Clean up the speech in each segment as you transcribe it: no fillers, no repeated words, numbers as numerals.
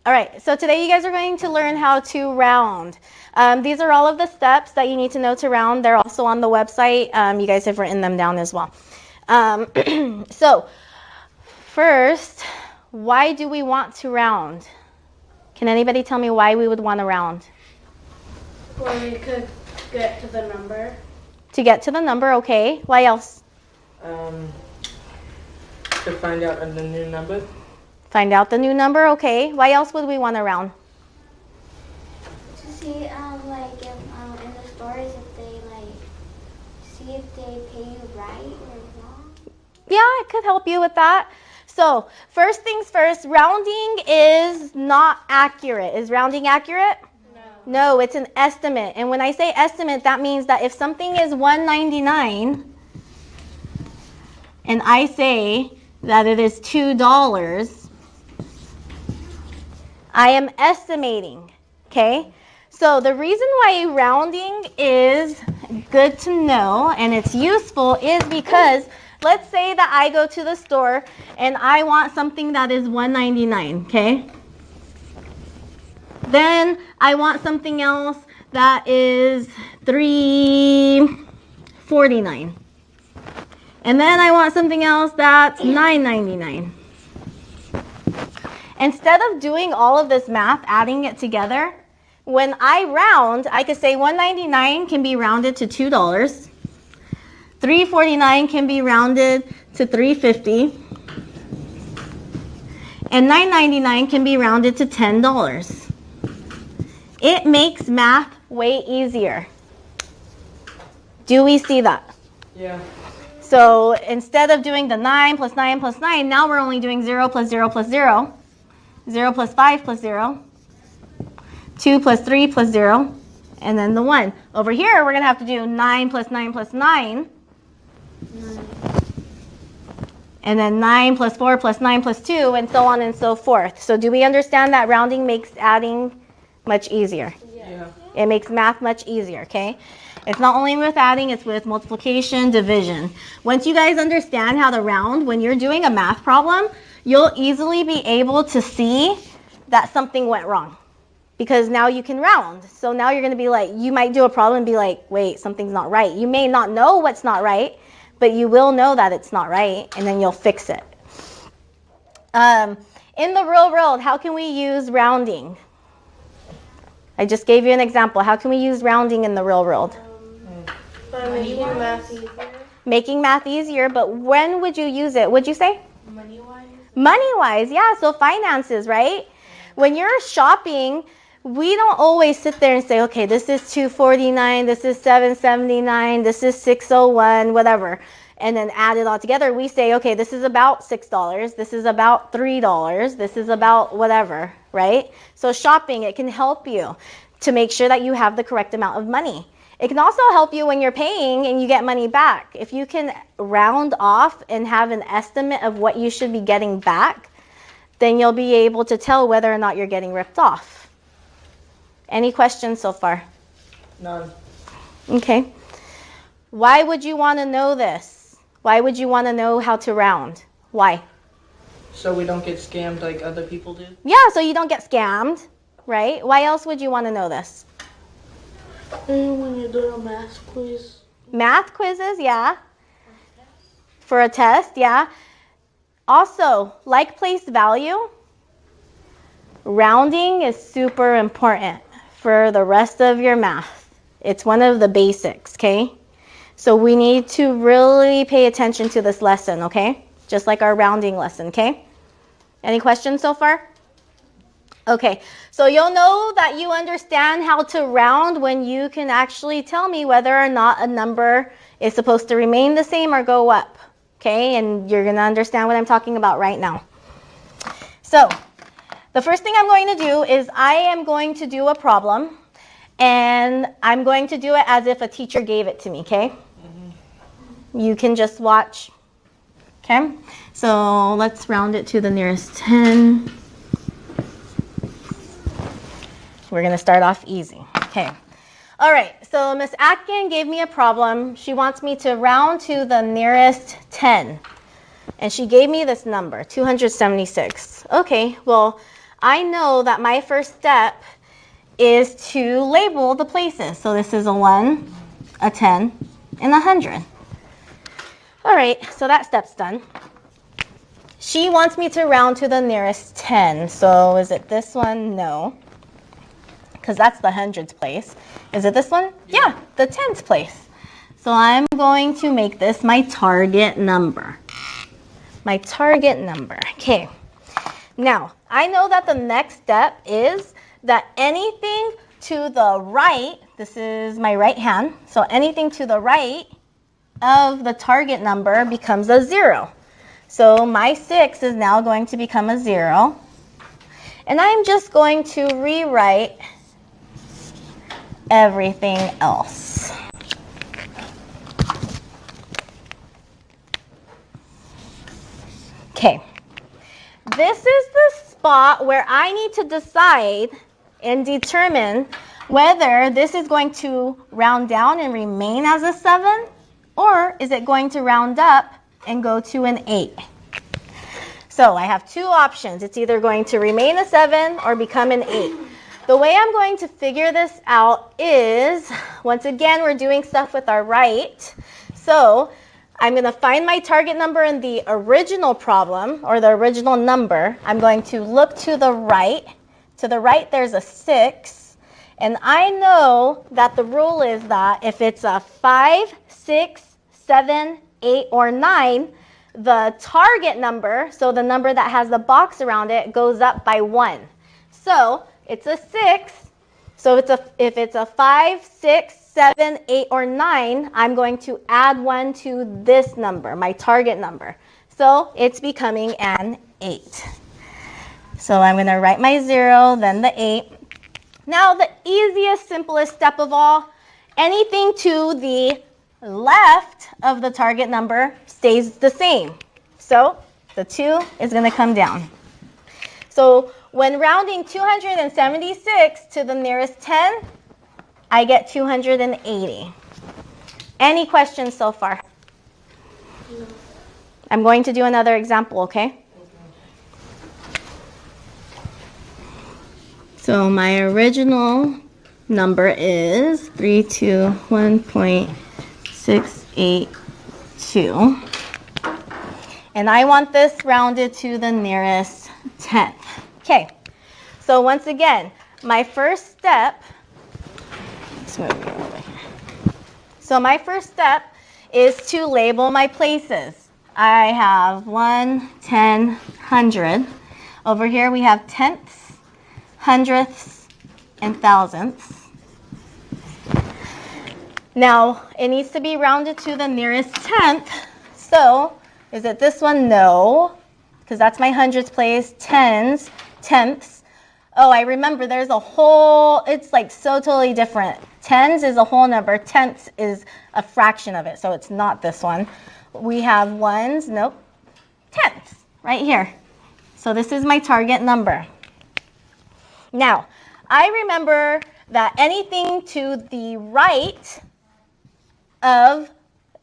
All right, so today you guys are going to learn how to round. These are all of the steps that you need to know to round. They're also on the website. You guys have written them down as well. So first, why do we want to round? Can anybody tell me why we would want to round? Well, we could get to the number. To get to the number, okay. Why else? To find out the new number. Find out the new number, okay. Why else would we want to round? To see, like, if, in the stores, if they, like, see if they pay you right or wrong. Yeah, it could help you with that. So, first things first, rounding is not accurate. Is rounding accurate? No, it's an estimate. And when I say estimate, that means that if something is $1.99 and I say that it is $2, I am estimating, okay? So the reason why rounding is good to know and it's useful is because let's say that I go to the store and I want something that is $1.99, okay? Then I want something else that is $3.49. And then I want something else that's $9.99. Instead of doing all of this math, adding it together, when I round, I could say $1.99 can be rounded to $2. $3.49 can be rounded to $3.50. And $9.99 can be rounded to $10. It makes math way easier. Do we see that? Yeah. So instead of doing the 9 plus 9 plus 9, now we're only doing 0 plus 0 plus 0. 0 plus 5 plus 0, 2 plus 3 plus 0, and then the 1. Over here, we're going to have to do 9 plus 9 plus 9, and then 9 plus 4 plus 9 plus 2, and so on and so forth. So do we understand that rounding makes adding much easier? Yeah. It makes math much easier, okay? It's not only with adding, it's with multiplication, division. Once you guys understand how to round, when you're doing a math problem, you'll easily be able to see that something went wrong because now you can round. So now you're going to be like, you might do a problem and be like, wait, something's not right. You may not know what's not right, but you will know that it's not right, and then you'll fix it. In the real world, how can we use rounding? I just gave you an example. How can we use rounding in the real world? By making math easier. Making math easier, but when would you use it? Would you say? Money-wise. Money-wise, yeah, so finances, right? When you're shopping, we don't always sit there and say, okay, this is $2.49, this is $7.79, this is $6.01, whatever, and then add it all together. We say, okay, this is about $6, this is about $3, this is about whatever, right? So shopping, it can help you to make sure that you have the correct amount of money. It can also help you when you're paying and you get money back. If you can round off and have an estimate of what you should be getting back, then you'll be able to tell whether or not you're getting ripped off. Any questions so far? None. Okay. Why would you want to know this? Why would you want to know how to round? Why? So we don't get scammed like other people do? Yeah, so you don't get scammed, right? Why else would you want to know this? When you're doing a math quiz. Math quizzes, yeah. For a test, yeah. Also, like place value, rounding is super important for the rest of your math. It's one of the basics, okay? So we need to really pay attention to this lesson, okay? Just like our rounding lesson, okay? Any questions so far? Okay, so you'll know that you understand how to round when you can actually tell me whether or not a number is supposed to remain the same or go up, okay? And you're going to understand what I'm talking about right now. So the first thing I'm going to do is I am going to do a problem, and I'm going to do it as if a teacher gave it to me, okay? You can just watch, okay? So let's round it to the nearest 10. We're going to start off easy. Okay. All right. So Miss Atkin gave me a problem. She wants me to round to the nearest 10. And she gave me this number, 276. Okay. Well, I know that my first step is to label the places. So this is a 1, a 10, and a 100. All right, so that step's done. She wants me to round to the nearest 10. So is it this one? No, because that's the hundreds place. Is it this one? Yeah, the tens place. So I'm going to make this my target number. My target number. Okay. Now, I know that the next step is that anything to the right, this is my right hand, so anything to the right of the target number becomes a 0. So my 6 is now going to become a 0. And I'm just going to rewrite everything else. Okay. This is the spot where I need to decide and determine whether this is going to round down and remain as a 7, or is it going to round up and go to an 8. So I have two options. It's either going to remain a 7 or become an 8. The way I'm going to figure this out is, once again, we're doing stuff with our right. So I'm going to find my target number in the original problem, or the original number. I'm going to look to the right. To the right, there's a 6. And I know that the rule is that if it's a 5, 6, 7, 8, or 9, the target number, so the number that has the box around it, goes up by 1. So it's a 6. So if it's a 5, 6, 7, 8, or 9, I'm going to add 1 to this number, my target number. So it's becoming an 8. So I'm going to write my 0, then the 8. Now the easiest, simplest step of all, anything to the left of the target number stays the same. So the 2 is going to come down. So when rounding 276 to the nearest 10, I get 280. Any questions so far? No. I'm going to do another example, okay? So my original number is 321.682. And I want this rounded to the nearest 10th. Okay, so once again, my first step, let's move it over here. So my first step is to label my places. I have 1, 10, 100. Over here we have tenths, hundredths, and thousandths. Now, it needs to be rounded to the nearest 10th. So, is it this one? No, because that's my hundredths place. Tens, tenths. Oh, I remember there's a whole, it's like so totally different. Tens is a whole number. Tenths is a fraction of it, so it's not this one. We have ones, nope, tenths right here. So this is my target number. Now, I remember that anything to the right of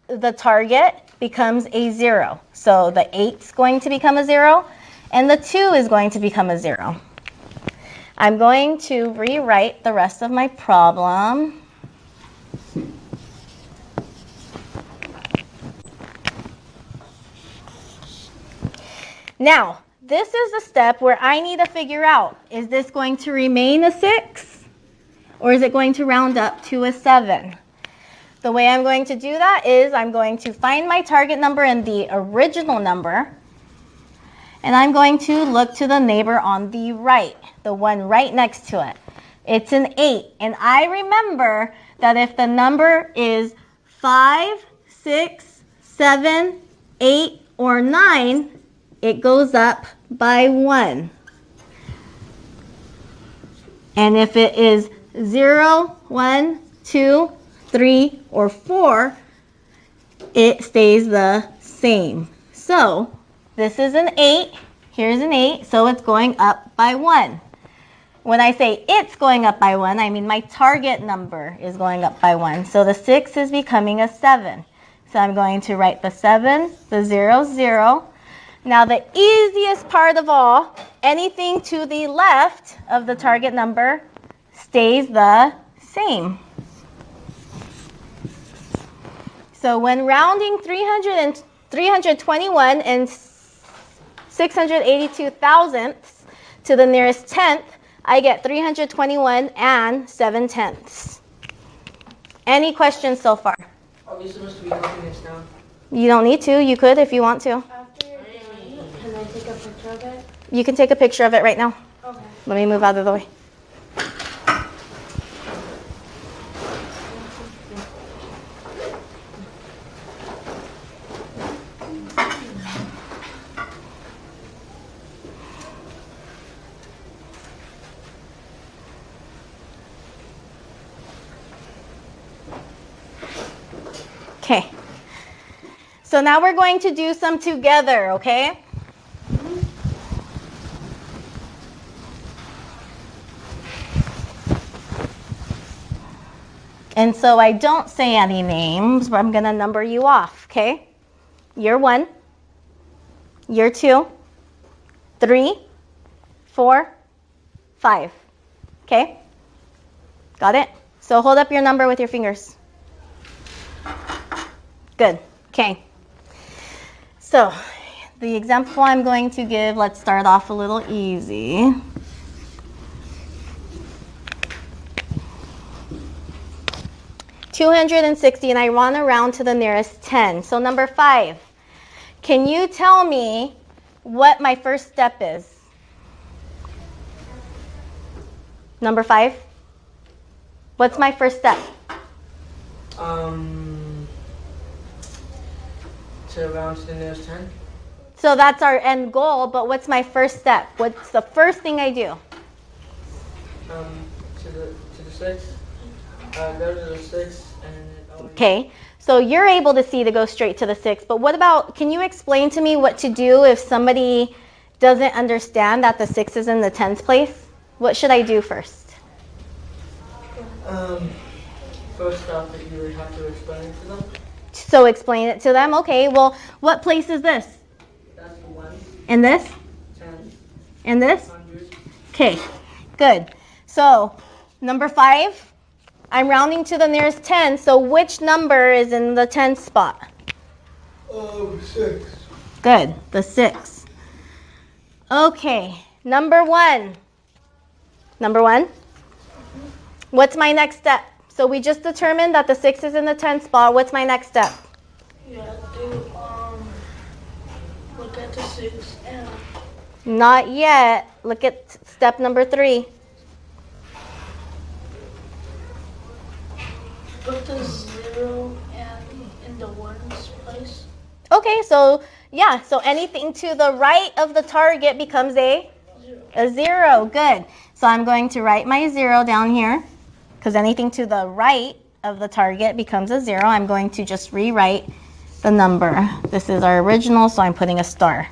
the target becomes a 0. So the 8's going to become a 0, and the 2 is going to become a 0. I'm going to rewrite the rest of my problem. Now, this is the step where I need to figure out, is this going to remain a 6, or is it going to round up to a 7? The way I'm going to do that is I'm going to find my target number in the original number, and I'm going to look to the neighbor on the right, the one right next to it. It's an 8, and I remember that if the number is 5, 6, 7, 8, or 9, it goes up by 1. And if it is 0, 1, 2, 3, or 4, it stays the same. So this is an 8, here's an 8, so it's going up by 1. When I say it's going up by 1, I mean my target number is going up by 1. So the 6 is becoming a 7. So I'm going to write the 7, the 0, 0. Now the easiest part of all, anything to the left of the target number stays the same. So when rounding 321 and 682 thousandths to the nearest tenth, I get 321 and 7/10. Any questions so far? Are we supposed to be writing this down? You don't need to. You could if you want to. After you're done, can I take a picture of it? You can take a picture of it right now. Okay. Let me move out of the way. Okay. So now we're going to do some together, okay? And so I don't say any names, but I'm going to number you off, okay? Year 1, year 2, 3, 4, 5. Okay? Got it? So hold up your number with your fingers. Good. Okay. So the example I'm going to give, let's start off a little easy. $260, and I run around to the nearest 10. So number 5, can you tell me what my first step is? Number 5? What's my first step? To round to the nearest 10. So that's our end goal, but what's my first step? What's the first thing I do? To the 6. Go to the 6 and Okay, so you're able to see to go straight to the 6, but what about, can you explain to me what to do if somebody doesn't understand that the 6 is in the tens place? What should I do first? First off, you would have to explain it to them. So explain it to them. Okay, well, what place is this? That's the 1, And this? 10, And this? 100. Okay, good. So number 5, I'm rounding to the nearest 10, so which number is in the 10 spot? 6. Good, the 6. Okay, number 1. Number 1? What's my next step? So we just determined that the 6 is in the 10 spot. What's my next step? You have to look at the 6 and Not yet. Look at step number 3. put the 0 and in the 1's place. Okay, so yeah, so anything to the right of the target becomes a 0. Good. So I'm going to write my 0 down here because anything to the right of the target becomes a 0. I'm going to just rewrite the number. This is our original, so I'm putting a star.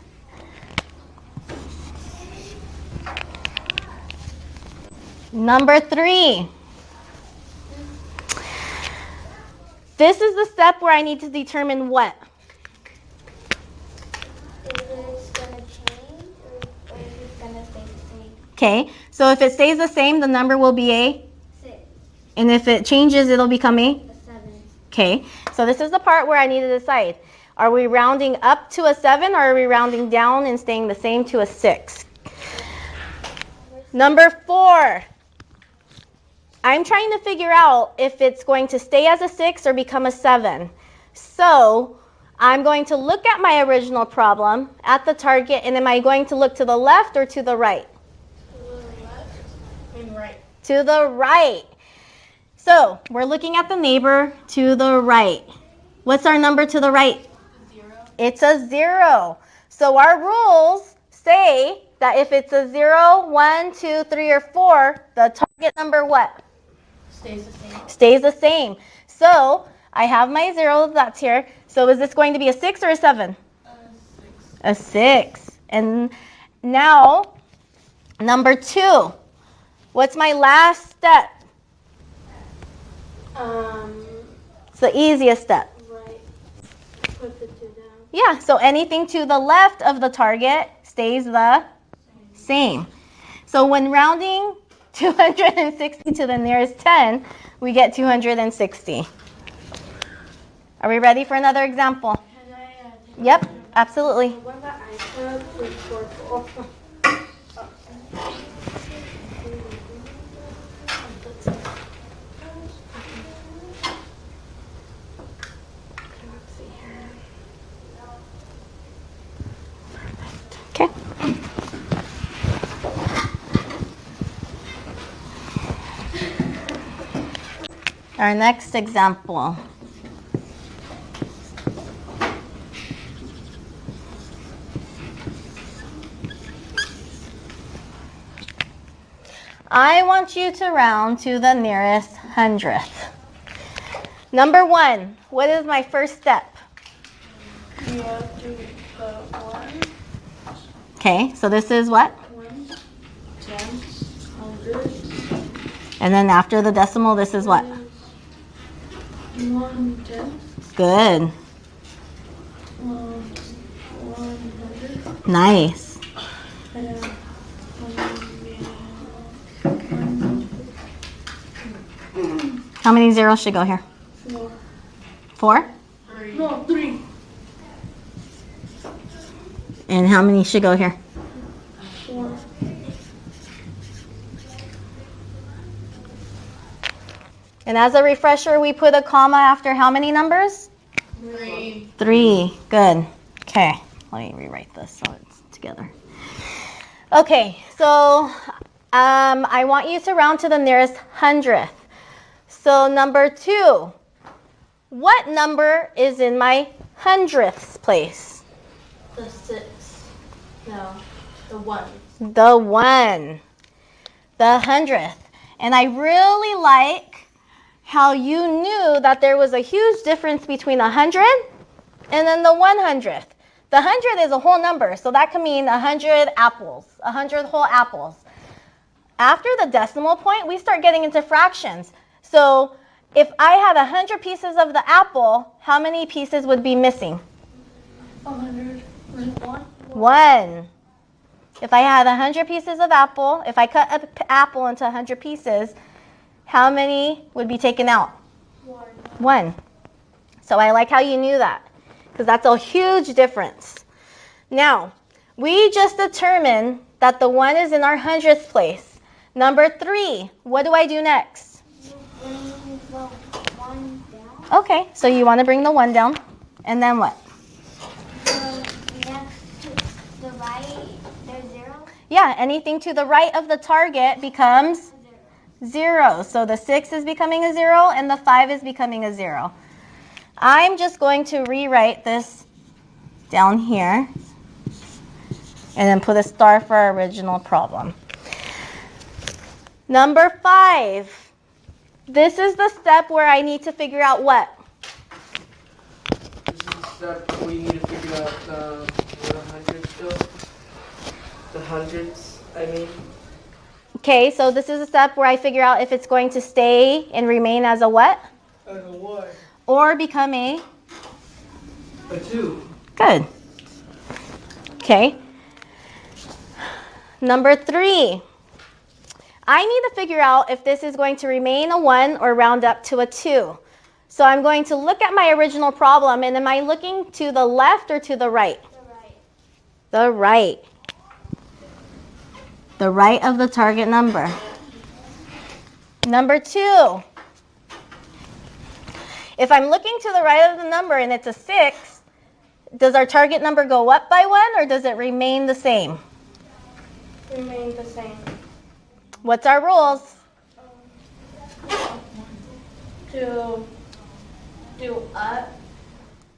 Number 3. This is the step where I need to determine what? If it's gonna change or if it's gonna stay the same. Okay, so if it stays the same, the number will be a, 6, and if it changes, it'll become a. a 7. Okay, so this is the part where I need to decide. Are we rounding up to a 7 or are we rounding down and staying the same to a 6? Number 4. I'm trying to figure out if it's going to stay as a 6 or become a 7. So I'm going to look at my original problem at the target, and am I going to look to the left or to the right? Right. To the right. So we're looking at the neighbor to the right. What's our number to the right? 0. It's a 0. So our rules say that if it's a 0, 1, 2, 3, or 4, the target number what? Stays the same. Stays the same. So I have my 0 that's here. So is this going to be a 6 or a 7? 6. A 6. And now, number 2. What's my last step? Um, It's the easiest step. right. Put the 2 down. Yeah, so anything to the left of the target stays the same. So when rounding 260 to the nearest 10, we get 260. Are we ready for another example? Can I, Yep, absolutely. what about iPad for Okay. Our next example. I want you to round to the nearest hundredth. Number 1, what is my first step? you have to put 1, Okay, so this is what? 1, 10, 100. And then after the decimal, this is what? 1 10, Good. 100. Nice. And How many zeros should go here? 4. 4? No, 3. And how many should go here? 4. And as a refresher, we put a comma after how many numbers? 3. 3. Good. Okay, let me rewrite this so it's together. Okay, so I want you to round to the nearest hundredth. So number 2, what number is in my hundredths place? The 6. No, the 1. The 1. The hundredth. And I really like how you knew that there was a huge difference between 100 and then the 100th. The 100 is a whole number, so that could mean 100 apples, 100 whole apples. After the decimal point, we start getting into fractions. So if I had 100 pieces of the apple, how many pieces would be missing? 100. 1. 1. If I had 100 pieces of apple, if I cut an apple into 100 pieces, how many would be taken out? 1. 1. So I like how you knew that, because that's a huge difference. Now, we just determined that the 1 is in our hundredth place. Number 3, what do I do next? Bring the 1 down. Okay, so you want to bring the 1 down, and then what? Next to the right, there's 0. Yeah, anything to the right of the target becomes 0. So the 6 is becoming a 0, and the 5 is becoming a 0. I'm just going to rewrite this down here, and then put a star for our original problem. Number 5. This is the step where I need to figure out what? This is the step we need to figure out the hundreds still. The hundreds, I mean. Okay, so this is a step where I figure out if it's going to stay and remain as a what? I don't know why. Or become a? A 2. Good. Okay. Number 3. I need to figure out if this is going to remain a 1 or round up to a 2. So I'm going to look at my original problem, and am I looking to the left or to the right? The right. The right of the target number. Number 2. If I'm looking to the right of the number and it's a 6, does our target number go up by 1 or does it remain the same? Remain the same. What's our rules? To do up.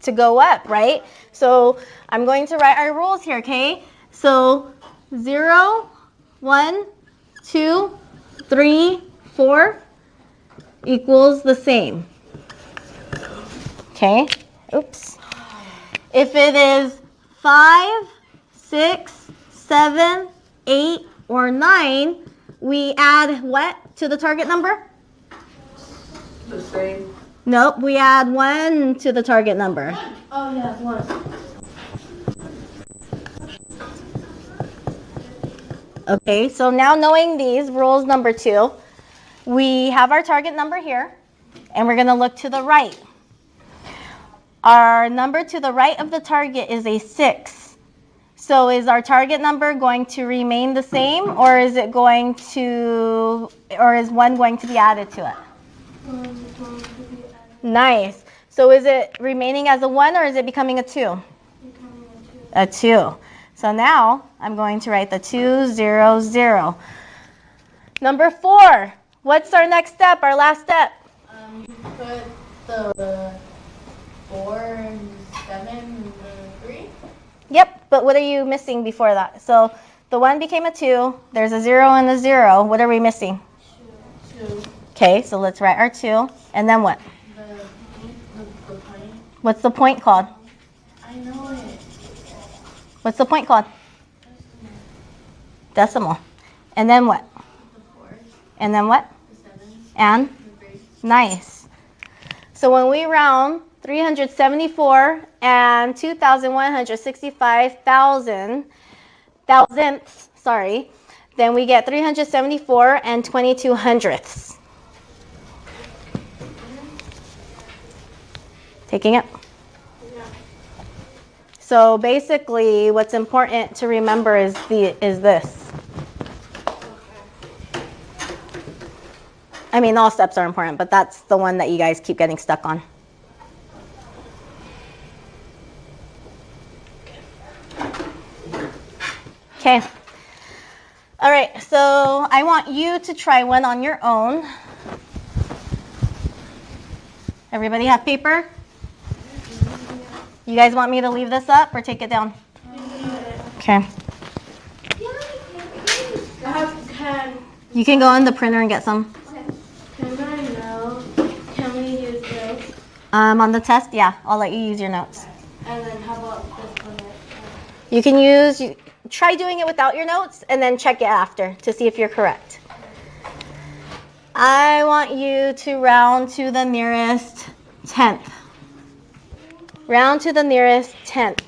To go up, right? So I'm going to write our rules here, okay? So 0, 1, 2, 3, 4 equals the same. Okay? Oops. If it is 5, 6, 7, 8, or 9, we add what to the target number? The same. Nope, we add 1 to the target number. Oh, yeah, 1. Okay, so now knowing these rules, number 2, we have our target number here, and we're going to look to the right. Our number to the right of the target is a 6. So is our target number going to remain the same, or is it going to, or is 1 going to be added to it? Nice. So is it remaining as a 1, or is it becoming a 2? A 2. So now I'm going to write the 2, 0, 0. Number 4. What's our next step, our last step? You put the 4 and 7 and the 3. Yep, but what are you missing before that? So the 1 became a 2. There's a 0 and a 0. What are we missing? 2. Okay, so let's write our 2. And then what? The point. What's the point called? I know it. What's the point called? Decimal. And then what? The 4. And then what? The 7. And? The 3. Nice. So when we round 374 and 2,165 thousandths, then we get 374 and 22 hundredths. Taking it? Yeah. So basically what's important to remember is this. I mean, all steps are important, but that's the one that you guys keep getting stuck on. Okay. All right, so I want you to try one on your own. Everybody have paper? You guys want me to leave this up or take it down? Okay. Can You can go in the printer and get some. I know? Can we use this? On the test, yeah, I'll let you use your notes. And then how about this one? You can try doing it without your notes and then check it after to see if you're correct. I want you to round to the nearest tenth. Round to the nearest tenth.